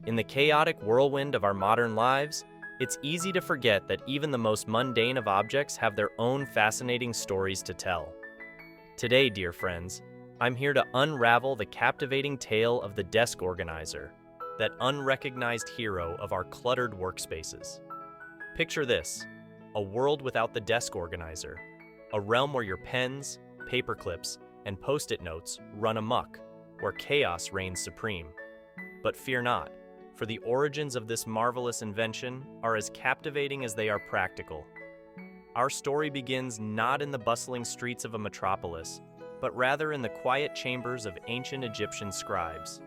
In the chaotic whirlwind of our modern lives, it's easy to forget that even the most mundane of objects have their own fascinating stories to tell. Today, dear friends, I'm here to unravel the captivating tale of the desk organizer, that unrecognized hero of our cluttered workspaces. Picture this: a world without the desk organizer, a realm where your pens, paper clips, and post-it notes run amok, where chaos reigns supreme. But fear not, for the origins of this marvelous invention are as captivating as they are practical. Our story begins not in the bustling streets of a metropolis, but rather in the quiet chambers of ancient Egyptian scribes.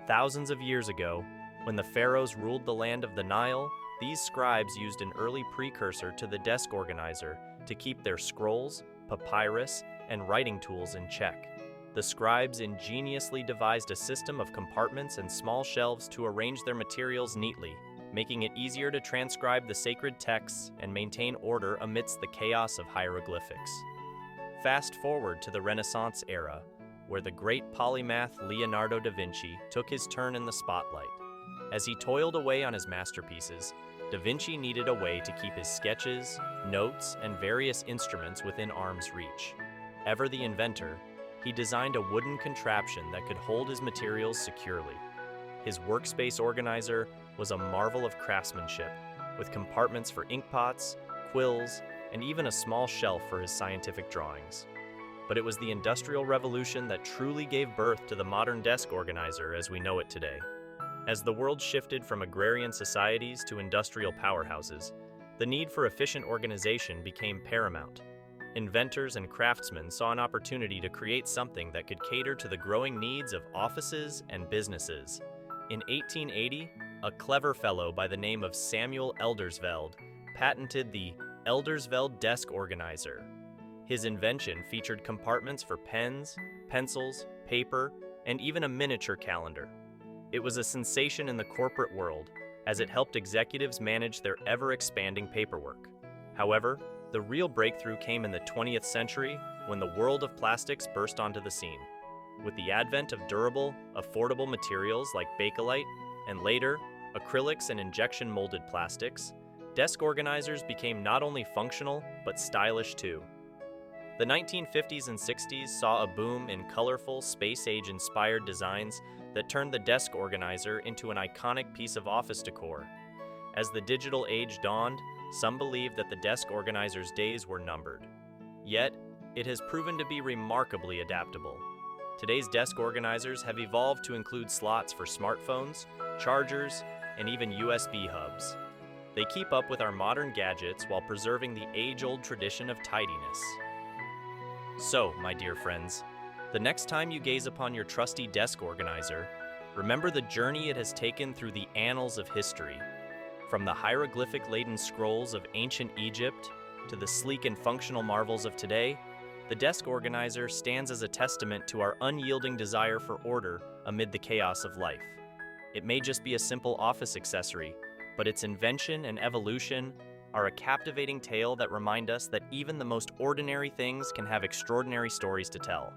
Thousands of years ago, when the pharaohs ruled the land of the Nile, these scribes used an early precursor to the desk organizer to keep their scrolls, papyrus, and writing tools in check. The scribes ingeniously devised a system of compartments and small shelves to arrange their materials neatly, making it easier to transcribe the sacred texts and maintain order amidst the chaos of hieroglyphics. Fast forward to the Renaissance era, where the great polymath Leonardo da Vinci took his turn in the spotlight. As he toiled away on his masterpieces, Da Vinci needed a way to keep his sketches, notes, and various instruments within arm's reach. Ever the inventor, he designed a wooden contraption that could hold his materials securely. His workspace organizer was a marvel of craftsmanship, with compartments for inkpots, quills, and even a small shelf for his scientific drawings. But it was the Industrial Revolution that truly gave birth to the modern desk organizer as we know it today. As the world shifted from agrarian societies to industrial powerhouses, the need for efficient organization became paramount. Inventors and craftsmen saw an opportunity to create something that could cater to the growing needs of offices and businesses. In 1880, a clever fellow by the name of Samuel Eldersveld patented the Eldersveld desk organizer. His invention featured compartments for pens, pencils, paper, and even a miniature calendar. It was a sensation in the corporate world, as it helped executives manage their ever-expanding paperwork. However, the real breakthrough came in the 20th century when the world of plastics burst onto the scene. With the advent of durable, affordable materials like Bakelite, and later, acrylics and injection-molded plastics, desk organizers became not only functional, but stylish too. The 1950s and 60s saw a boom in colorful, space-age-inspired designs that turned the desk organizer into an iconic piece of office decor. As the digital age dawned, some believed that the desk organizer's days were numbered. Yet, it has proven to be remarkably adaptable. Today's desk organizers have evolved to include slots for smartphones, chargers, and even USB hubs. They keep up with our modern gadgets while preserving the age-old tradition of tidiness. So, my dear friends, the next time you gaze upon your trusty desk organizer, remember the journey it has taken through the annals of history. From the hieroglyphic-laden scrolls of ancient Egypt to the sleek and functional marvels of today, the desk organizer stands as a testament to our unyielding desire for order amid the chaos of life. It may just be a simple office accessory, but its invention and evolution are a captivating tale that remind us that even the most ordinary things can have extraordinary stories to tell.